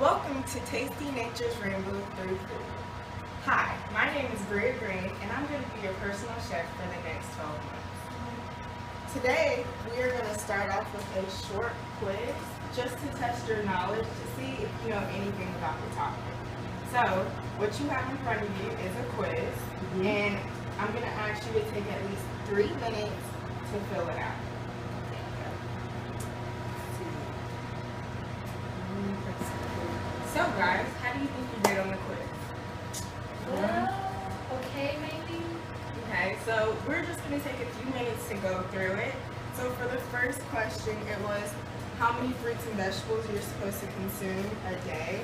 Welcome to Tasty Nature's Rainbow Through Food. Hi, my name is Bria Green, and I'm going to be your personal chef for the next 12 months. Today, we are going to start off with a short quiz just to test your knowledge to see if you know anything about the topic. So, what you have in front of you is a quiz, and I'm going to ask you to take at least 3 minutes to fill it out. So guys, how do you think you did on the quiz? Okay, maybe. Okay, so we're just going to take a few minutes to go through it. So for the first question, it was how many fruits and vegetables you're supposed to consume a day,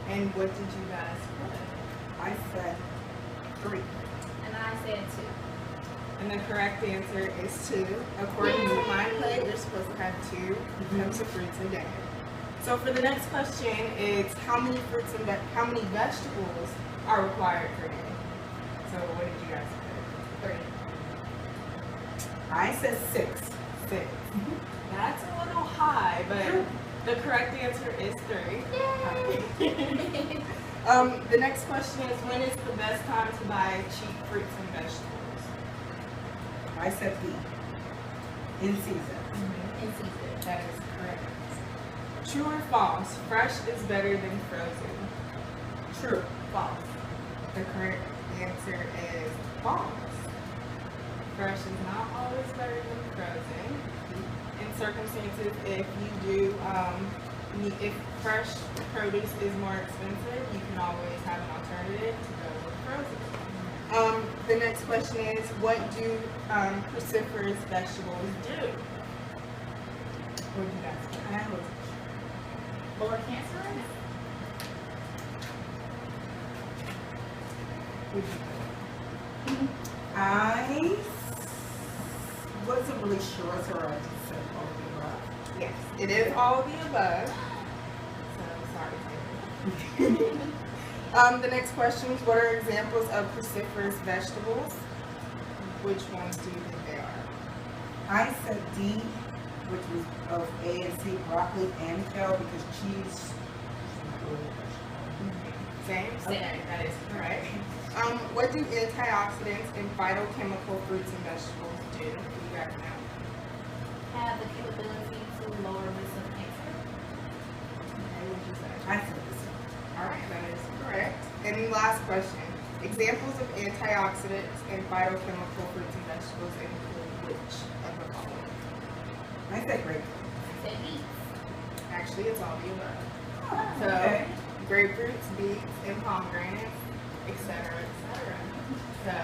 and what did you guys put? I said 3. And I said 2. And the correct answer is 2. According to my plate, you're supposed to have 2 cups of fruits a day. So for the next question, it's how many fruits and how many vegetables are required per day? So what did you guys put? 3. I said 6. 6. That's a little high, but the correct answer is 3. Yay! The next question is when is the best time to buy cheap fruits and vegetables? I said B. In season. In season. That is correct. True or false? Fresh is better than frozen. True. False. The correct answer is false. Fresh is not always better than frozen. In circumstances, if you do, if fresh produce is more expensive, you can always have an alternative to go with frozen. The next question is, what do cruciferous vegetables do? What do you guys think? Lower cancer rate? What do you think? I wasn't really sure, so I just said all of the above. Yes, it is all of the above. So sorry, Taylor. The next question is, what are examples of cruciferous vegetables? Which ones do you think they are? I said D, which was of A and C, broccoli and kale, because cheese is not really a vegetable. Same? Same. Okay, that is correct. What do antioxidants and phytochemical fruits and vegetables do? Do you guys know? Have the capability to lower risk of cancer. Okay, what did you say? I said this. Alright, that is correct. And last question. Examples of antioxidants and phytochemical fruits and vegetables include which of the following? I said grape. I said beets. Actually, it's all the above. Oh, So, okay. grapefruits, beets, and pomegranates, etc., etc. So,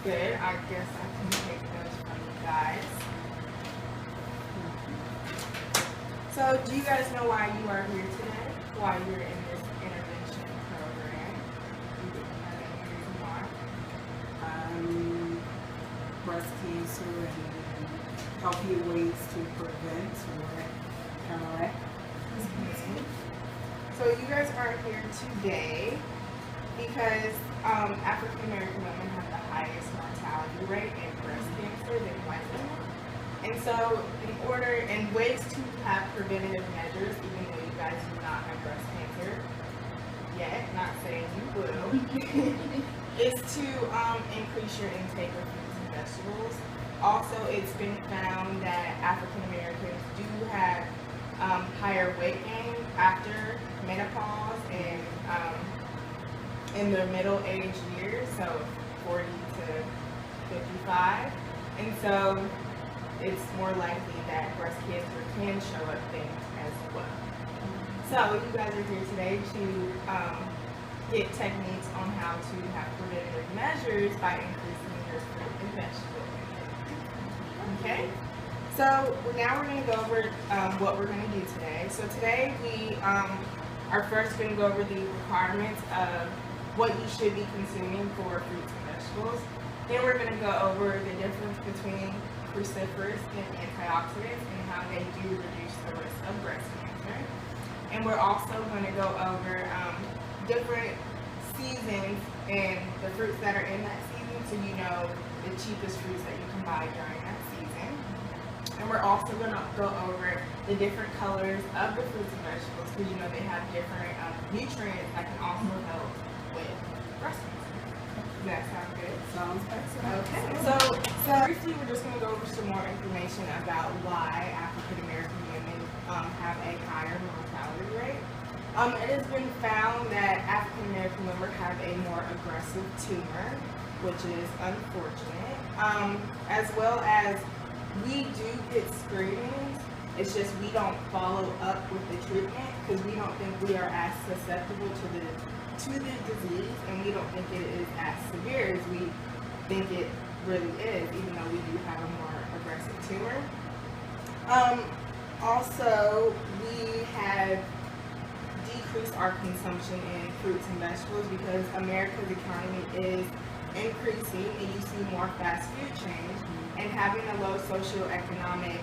good. I guess I can take those from you guys. So, do you guys know why you are here today? Why you're in this intervention program? You didn't have any reason why? Breast cancer and healthy ways to prevent or counteract. So you guys are here today because African American women have the highest mortality rate in breast cancer than white women. And so ways to have preventative measures, even though you guys do not have breast cancer yet, not saying you will, is to increase your intake of fruits and vegetables. Also, it's been found that African Americans do have higher weight gain after menopause and in their middle age years, so 40 to 55. And so it's more likely that breast cancer can show up then as well. So you guys are here today to get techniques on how to have preventative measures by increasing your fruit and vegetable intake. Okay? So now we're going to go over what we're going to do today. So today we are first going to go over the requirements of what you should be consuming for fruits and vegetables. Then we're going to go over the difference between cruciferous and antioxidants and how they do reduce the risk of breast cancer. And we're also going to go over different seasons and the fruits that are in that season, so you know the cheapest fruits that you can buy during that season. And And we're also going to go over the different colors of the fruits and vegetables because you know they have different nutrients that can also help with breast cancer. Does that sound good? Sounds excellent. Okay. So briefly, we're just going to go over some more information about why African American women have a higher mortality rate. It has been found that African American women have a more aggressive tumor, which is unfortunate, as well as we do get screenings. It's just we don't follow up with the treatment because we don't think we are as susceptible to the disease, and we don't think it is as severe as we think it really is, even though we do have a more aggressive tumor. Also, we have decreased our consumption in fruits and vegetables because America's economy is increasing and you see more fast food chains, and having a low socioeconomic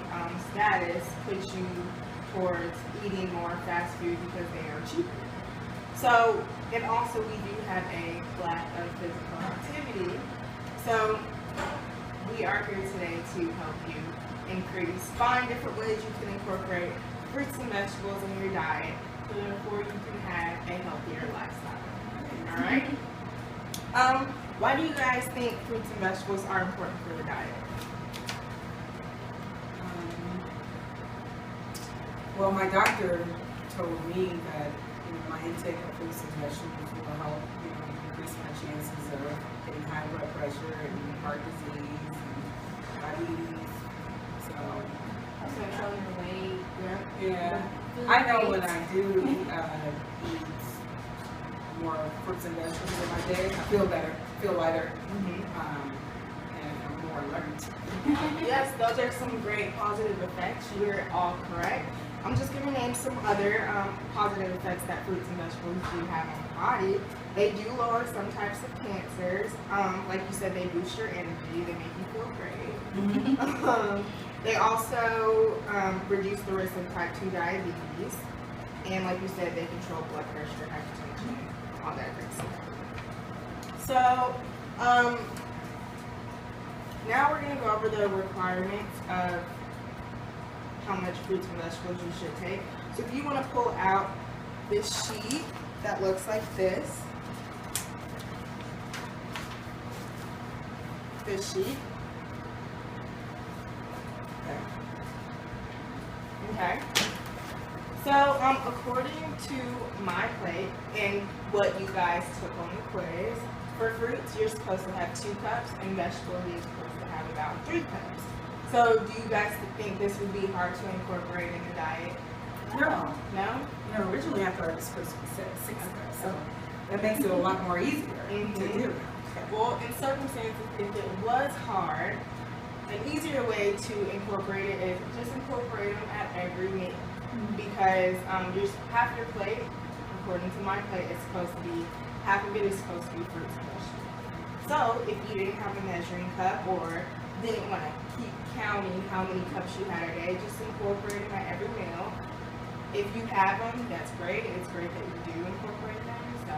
status puts you towards eating more fast food because they are cheaper. So, and also we do have a lack of physical activity. So we are here today to help you find different ways you can incorporate fruits and vegetables in your diet so therefore you can have a healthier lifestyle. Alright? Why do you guys think fruits and vegetables are important for the diet? Well, my doctor told me that my intake of fruits and vegetables will help increase my chances of getting high blood pressure and heart disease and diabetes. So control your weight. yeah, I know when I do eat more fruits and vegetables in my day, I feel better, feel lighter, and I'm more alert. Yes, those are some great positive effects. You're all correct. I'm just going to name some other positive effects that fruits and vegetables do have on the body. They do lower some types of cancers. Like you said, they boost your energy. They make you feel great. They also reduce the risk of type 2 diabetes. And like you said, they control blood pressure, hypertension, all that great stuff. So, now we're going to go over the requirements of how much fruits and vegetables you should take. So if you want to pull out this sheet that looks like this, okay. So according to my plate and what you guys took on the quiz, for fruits you're supposed to have 2 cups, and vegetables you're supposed to have about 3 cups. So do you guys think this would be hard to incorporate in the diet? No. No? No, originally I thought it was supposed to be 6 cups, so that makes it a lot more easier to do. Well, in circumstances, if it was hard, an easier way to incorporate it is just incorporate them at every meal. Because half your plate, according to my plate, is supposed to be, half of it is supposed to be fruits and vegetables. So if you didn't have a measuring cup or didn't want to keep counting how many cups you had a day, just incorporate them at every meal. If you have them, that's great. It's great that you do incorporate them. So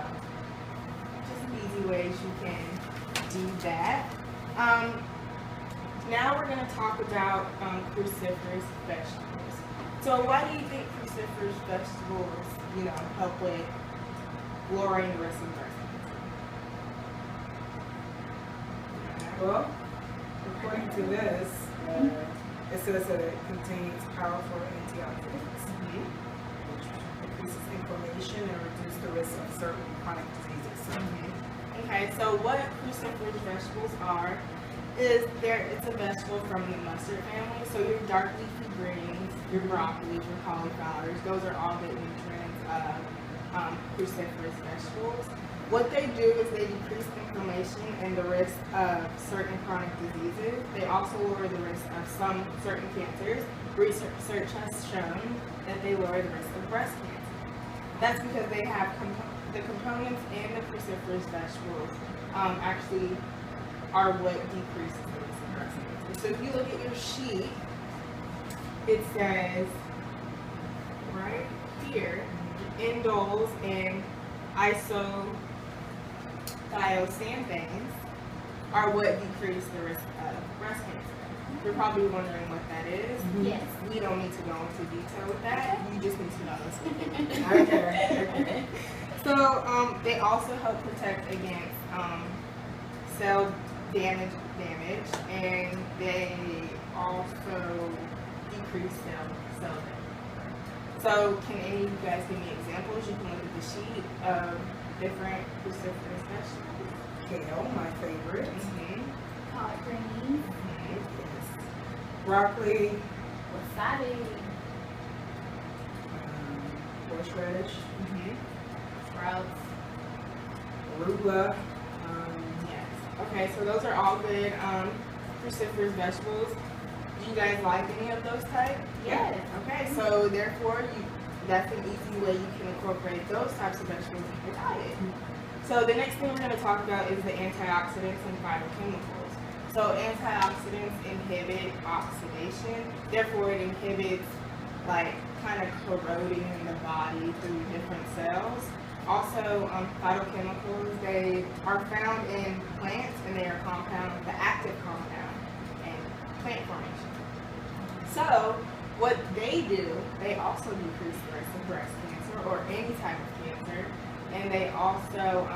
just easy ways you can do that. Now we're going to talk about cruciferous vegetables. So why do you think cruciferous vegetables, help with lowering the risk of breast cancer? Well, according to this, it says that it contains powerful antioxidants, which decreases inflammation and reduces the risk of certain chronic diseases. Okay, so what cruciferous vegetables are is it's a vegetable from the mustard family. So your dark leafy greens, your broccolis, your cauliflowers, those are all good nutrients of cruciferous vegetables. What they do is they decrease inflammation and the risk of certain chronic diseases. They also lower the risk of some certain cancers. Research has shown that they lower the risk of breast cancer. That's because they have the components in the cruciferous vegetables actually are what decreases the risk of breast cancer. So if you look at your sheet, it says right here, indoles and isothioxanthanes are what decrease the risk of breast cancer. You're probably wondering what that is. Yes. We don't need to go into detail with that. You just need to know this. Okay. So they also help protect against cell damage, and they also decrease cell damage. So can any of you guys give me examples? You can look at the sheet of different cruciferous vegetables. Kale, my favorite. Collard greens. Yes. Broccoli, Wasabi. horseradish, Sprouts. arugula. Yes. Okay, so those are all good cruciferous vegetables. Do you guys like any of those types? Yes. Okay, so therefore that's an easy way you can incorporate those types of vegetables in your diet. So the next thing we're going to talk about is the antioxidants and phytochemicals. So antioxidants inhibit oxidation, therefore it inhibits like kind of corroding in the body through different cells. Also, phytochemicals, they are found in plants and they are the active compound in plant formation. So what they do, they also decrease the risk of breast cancer or any type of cancer, and they also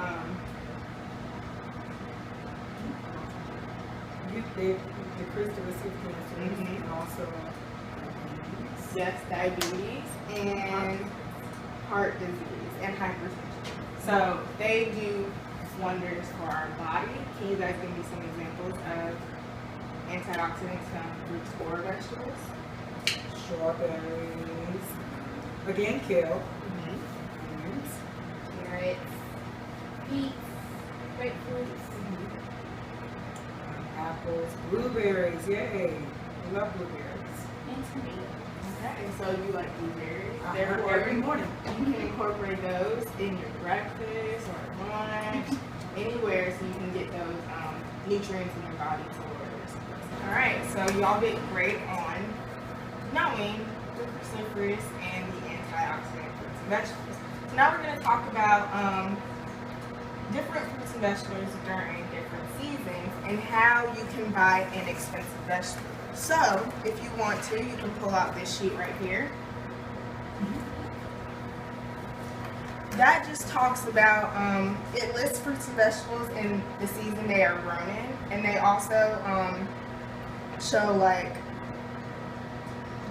They decrease the risk of cancer and also yes, diabetes and heart disease and hypertension. So they do wonders for our body. Can you guys give me some examples of antioxidants from fruits or vegetables? strawberries, again kale, onions, Carrots. Beets. Grapefruits. apples, blueberries, yay! I love blueberries. And tomatoes. Okay, so you like blueberries. Therefore, every morning. You can incorporate those in your breakfast or lunch, anywhere, so you can get those nutrients in your body to lower the risk of breast cancer. All right, so y'all did great on knowing the cruciferous and the antioxidant fruits and vegetables. So now we're going to talk about different fruits and vegetables during different seasons and how you can buy inexpensive vegetables. So, if you want to, you can pull out this sheet right here. That just talks about, it lists fruits and vegetables in the season they are grown in, and they also show like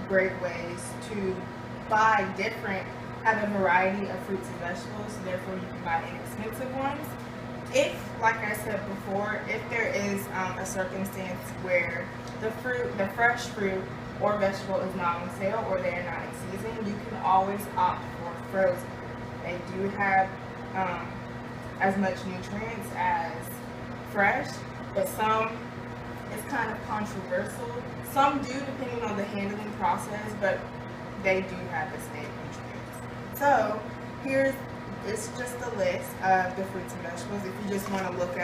great ways to buy have a variety of fruits and vegetables, so therefore you can buy inexpensive ones. If, like I said before, if there is a circumstance where the fresh fruit or vegetable is not on sale or they are not in season, you can always opt for frozen. They do have as much nutrients as fresh, but some is kind of controversial. Some do, depending on the handling process, but they do have the same nutrients. So it's just a list of the fruits and vegetables. If you just want to look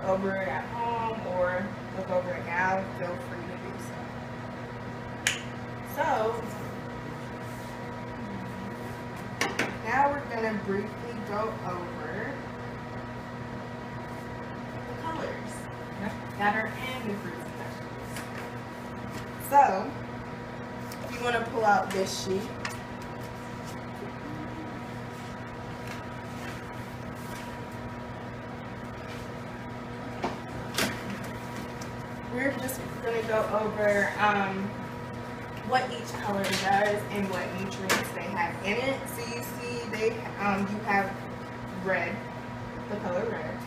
over it at home or look over it now, feel free to do so. So now we're going to briefly go over the colors that are in the fruits and vegetables. So if you want to pull out this sheet, we're just going to go over what each color does and what nutrients they have in it. So you see you have red, the color red,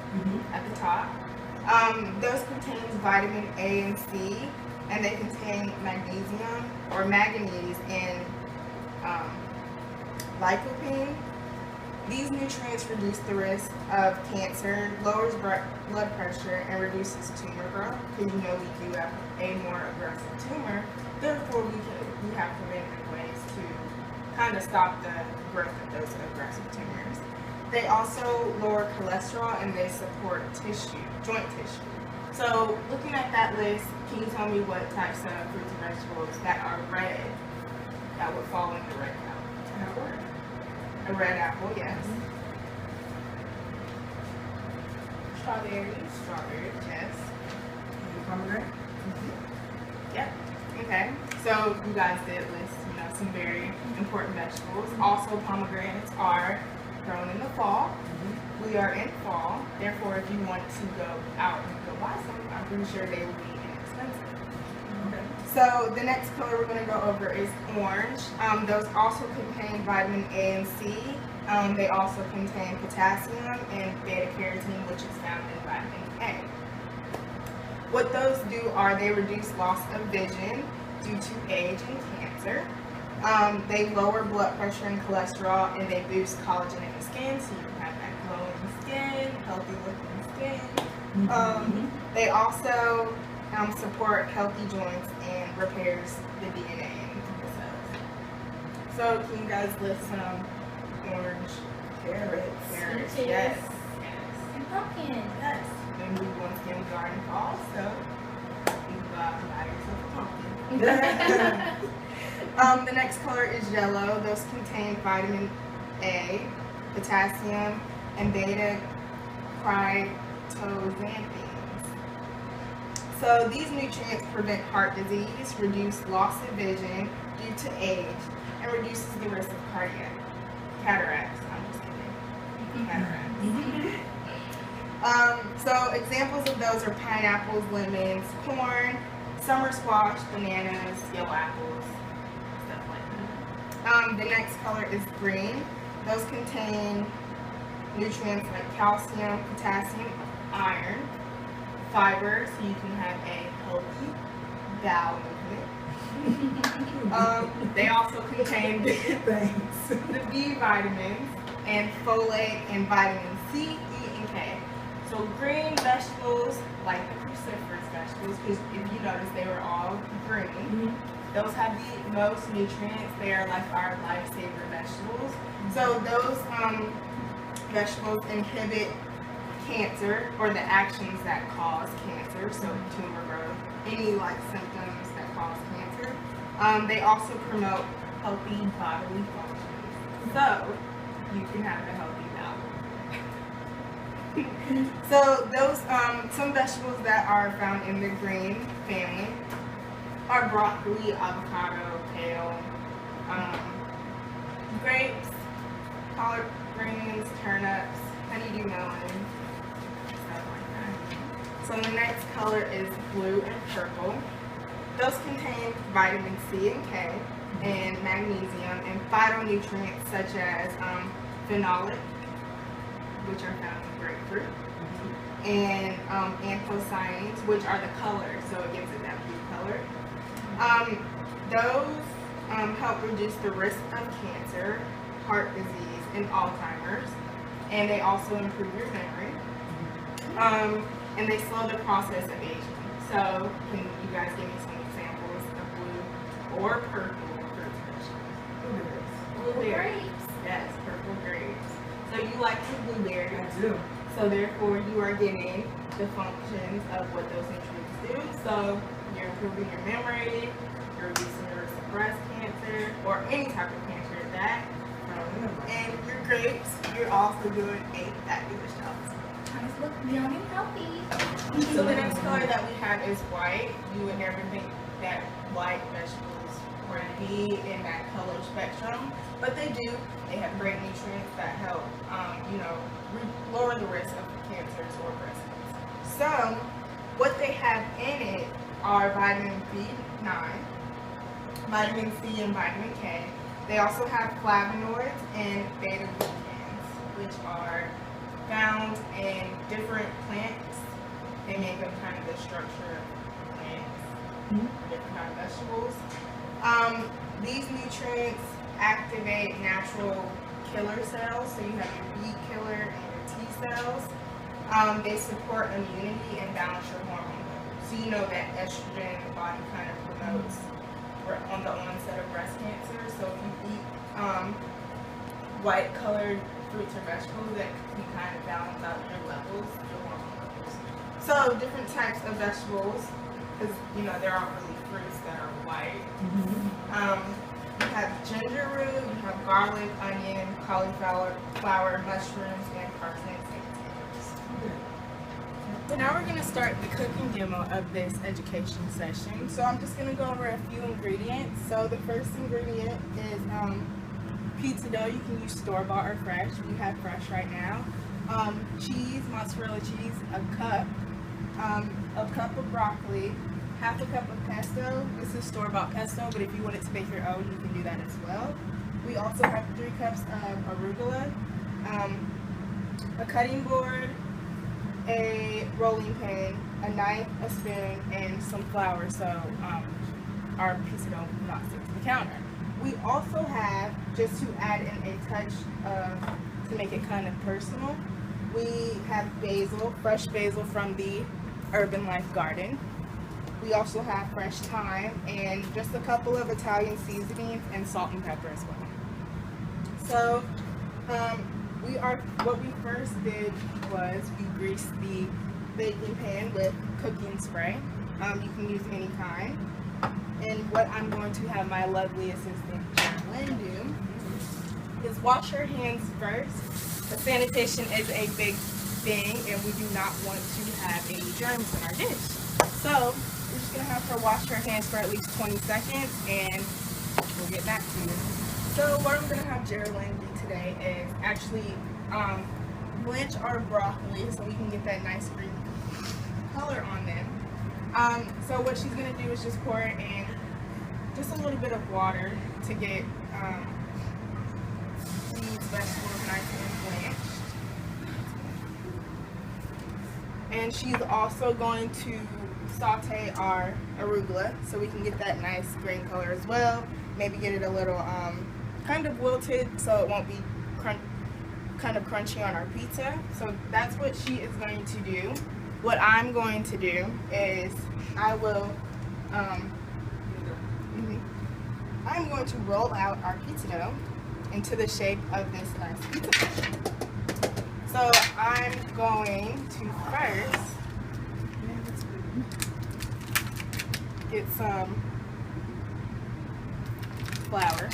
at the top. Those contain vitamin A and C, and they contain magnesium or manganese and lycopene. These nutrients reduce the risk of cancer, lowers blood pressure, and reduces tumor growth, because you know we do have a more aggressive tumor. Therefore, we have preventative ways to kind of stop the growth of those aggressive tumors. They also lower cholesterol and they support joint tissue. So, looking at that list, can you tell me what types of fruits and vegetables that are red that would fall in the red category? A red apple, yes. Strawberries. Strawberries, yes. Pomegranate, Yep. Okay. So you guys did list, some very important vegetables. Also, pomegranates are grown in the fall. We are in fall. Therefore, if you want to go out and go buy some, I'm pretty sure they will be inexpensive. Okay. So the next color we're going to go over is orange. Those also contain vitamin A and C. They also contain potassium and beta-carotene, which is found in vitamin A. What those do are they reduce loss of vision due to age and cancer. They lower blood pressure and cholesterol, and they boost collagen in the skin, so you can have that glowing skin, healthy looking skin. They also support healthy joints and repairs the DNA in the cells. So can you guys list some orange carrots? Peaches. Yes. And pumpkin. Yes. And we once again we are in fall, so you can go out and buy yourself a pumpkin. The next color is yellow. Those contain vitamin A, potassium, and beta-carotene. So these nutrients prevent heart disease, reduce loss of vision due to age, and reduces the risk of cataracts. I'm just kidding. Cataracts. So examples of those are pineapples, lemons, corn, summer squash, bananas, yellow apples, stuff like that. The next color is green. Those contain nutrients like calcium, potassium, iron, fiber, so you can have a healthy bowel movement. They also contain the B vitamins and folate and vitamin C, E, and K. So green vegetables, like the cruciferous vegetables, because if you notice they were all green, those have the most nutrients. They are like our lifesaver vegetables. So those vegetables inhibit cancer, or the actions that cause cancer, so tumor growth, any like symptoms that cause cancer. They also promote healthy bodily functions, so you can have a healthy bowel. So those some vegetables that are found in the green family are broccoli, avocado, kale, grapes, collard greens, turnips, honeydew melon. So the next color is blue and purple. Those contain vitamin C and K, and magnesium, and phytonutrients such as phenolic, which are found in grapefruit, and anthocyanins, which are the colors, so it gives it that blue color. Those help reduce the risk of cancer, heart disease, and Alzheimer's, and they also improve your memory. And they slow the process of aging. So, can you guys give me some examples of blue or purple fruits and vegetables? Blueberries. Yes, purple grapes. So you like the blueberries. I do. So therefore, you are getting the functions of what those nutrients do. So you're improving your memory, you're reducing the risk of breast cancer or any type of cancer at that. And your grapes, you're also doing a fabulous job. Trying to look young and healthy. So the next color that we have is white. You would never think that white vegetables would be in that color spectrum, but they do. They have great nutrients that help, lower the risk of cancers or breast cancer. So what they have in it are vitamin B9, vitamin C, and vitamin K. They also have flavonoids and beta-glucans, which are found in different plants. They make up kind of the structure of plants, different kind of vegetables. These nutrients activate natural killer cells, so you have your B killer and your T cells. They support immunity and balance your hormone levels. So you know that estrogen in the body kind of promotes on the onset of breast cancer. So if you eat white colored fruits or vegetables, that can kind of balance out your levels, your hormone levels. So different types of vegetables, because there aren't really fruits that are white. You have ginger root, you have garlic, onion, cauliflower, mushrooms, and parsnips and potatoes. So now we're going to start the cooking demo of this education session. So I'm just going to go over a few ingredients. So the first ingredient is pizza dough. You can use store-bought or fresh. We have fresh right now. Cheese, mozzarella cheese, a cup of broccoli, half a cup of pesto. This is store-bought pesto, but if you wanted to make your own, you can do that as well. We also have 3 cups of arugula, a cutting board, a rolling pin, a knife, a spoon, and some flour so our pizza dough will not stick to the counter. We also have, just to add in a touch to make it kind of personal, we have basil, fresh basil from the Urban Life Garden. We also have fresh thyme and just a couple of Italian seasonings and salt and pepper as well. So what we first did was we greased the baking pan with cooking spray. You can use any kind. And what I'm going to have my lovely assistant Lynn do is wash her hands first. The sanitation is a big thing, and we do not want to have any germs in our dish. So we're just going to have her wash her hands for at least 20 seconds, and we'll get back to you. So what I'm going to have Geraldine do today is actually blanch our broccoli so we can get that nice green color on them. So what she's going to do is just pour it in just a little bit of water to get these vegetables nice and blanched. And she's also going to saute our arugula so we can get that nice green color as well. Maybe get it a little kind of wilted so it won't be kind of crunchy on our pizza. So that's what she is going to do. What I'm going to do is I'm going to roll out our pizza dough into the shape of this nice pizza dough. So I'm going to first get some flour.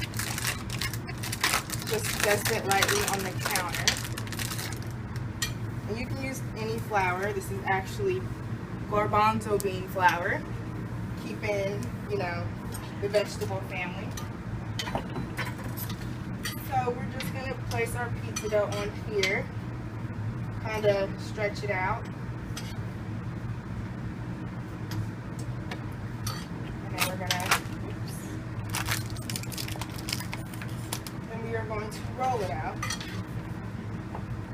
Just dust it lightly on the counter. And you can use any flour. This is actually garbanzo bean flour, keeping, the vegetable family. So we're just going to place our pizza dough on here, kind of stretch it out. And then we're going to, we are going to roll it out.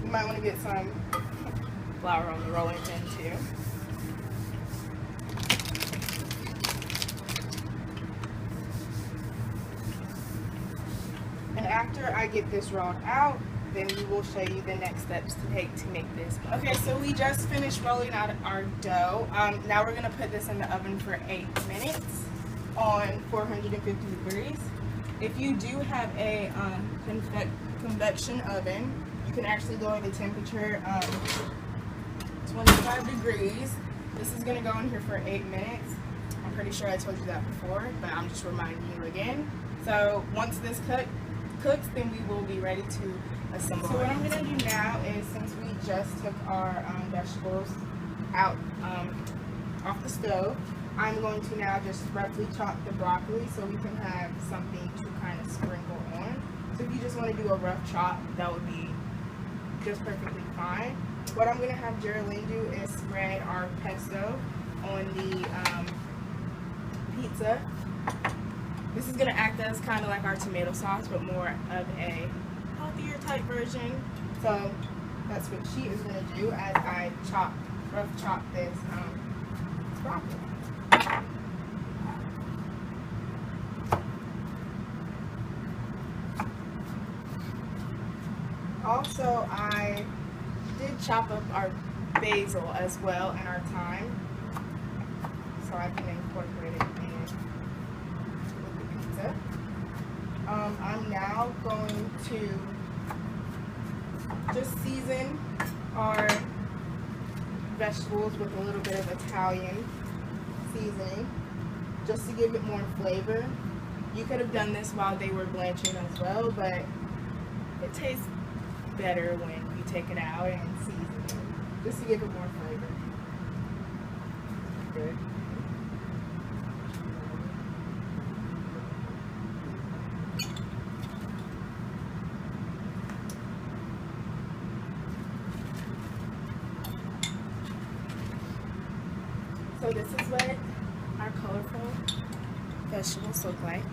You might want to get some flour on the rolling pin too. And after I get this rolled out, then we will show you the next steps to take to make this. Okay, so we just finished rolling out our dough. Now we're going to put this in the oven for 8 minutes on 450 degrees. If you do have a convection oven, you can actually lower the temperature 25 degrees. This is going to go in here for 8 minutes. I'm pretty sure I told you that before, but I'm just reminding you again. So once this cooks, then we will be ready to assemble. So what I'm going to do now is, since we just took our vegetables out off the stove, I'm going to now just roughly chop the broccoli so we can have something to kind of sprinkle on. So if you just want to do a rough chop, that would be just perfectly fine. What I'm going to have Geraldine do is spread our pesto on the pizza. This is going to act as kind of like our tomato sauce, but more of a healthier type version. So that's what she is going to do as I rough chop this broccoli. Also, I did chop up our basil as well and our thyme, so I can incorporate it in with the pizza. I'm now going to just season our vegetables with a little bit of Italian seasoning, just to give it more flavor. You could have done this while they were blanching as well, but it tastes better when you take it out and season it, just to give it more flavor. good. So this is what our colorful vegetables look like.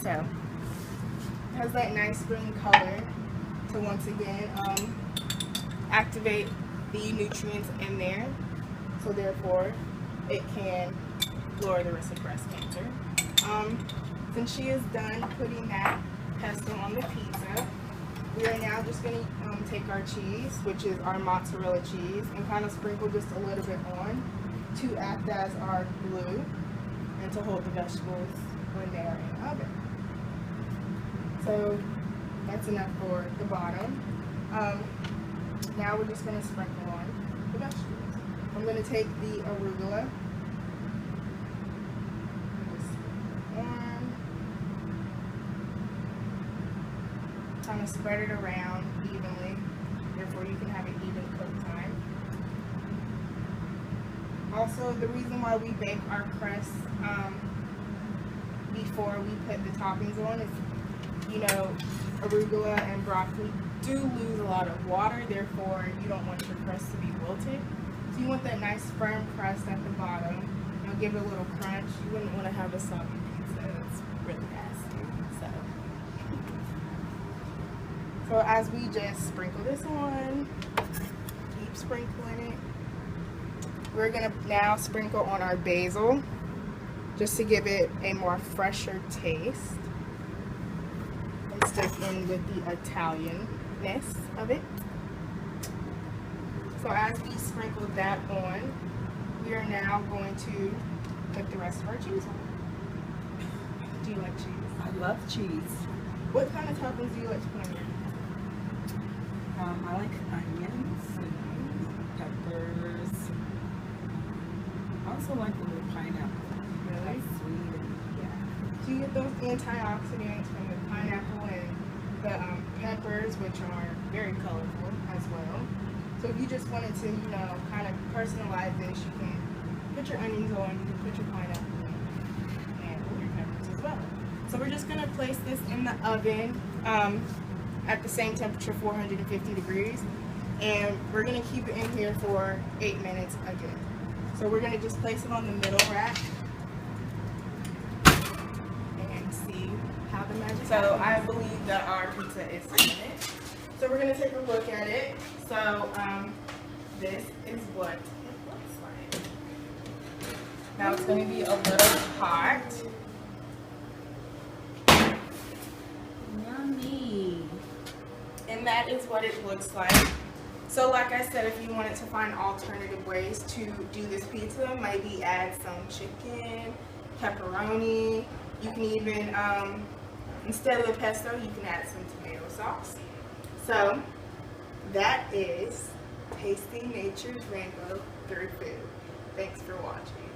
So it has that nice green color to once again activate the nutrients in there. So therefore it can lower the risk of breast cancer. Since she is done putting that pesto on the pizza, we are now just going to take our cheese, which is our mozzarella cheese, and kind of sprinkle just a little bit on to act as our glue and to hold the vegetables when they are in the oven. So that's enough for the bottom. Now we're just going to sprinkle on the vegetables. I'm going to take the arugula. Just sprinkle on. Kind of spread it around evenly, therefore you can have an even cook time. Also, the reason why we bake our crust before we put the toppings on is, you know, arugula and broccoli do lose a lot of water, therefore you don't want your crust to be wilted. So you want that nice firm crust at the bottom. It'll give it a little crunch. You wouldn't want to have a soggy pizza. It's really nasty. So as we just sprinkle this on, keep sprinkling it, we're going to now sprinkle on our basil just to give it a more fresher taste and stick in with the Italian-ness of it. So as we sprinkle that on, we are now going to put the rest of our cheese on. Do you like cheese? I love cheese. What kind of toppings do you like to put on your? I like onions and peppers. I also like a little pineapple. Really? That's sweet and yeah. So you get those antioxidants from the pineapple and the peppers, which are very colorful as well. So if you just wanted to, you know, kind of personalize this, you can put your onions on, you can put your pineapple in, and your peppers as well. So we're just going to place this in the oven at the same temperature, 450 degrees, and we're going to keep it in here for 8 minutes again. So we're going to just place it on the middle rack and see how the magic happens. So I believe that our pizza is finished. So we're going to take a look at it. So this is what it looks like. Now it's going to be a little hot. Yummy. And that is what it looks like. So like I said, if you wanted to find alternative ways to do this pizza, maybe add some chicken, pepperoni. You can even, instead of the pesto, you can add some tomato sauce. So that is tasting nature's rainbow through food. Thanks for watching.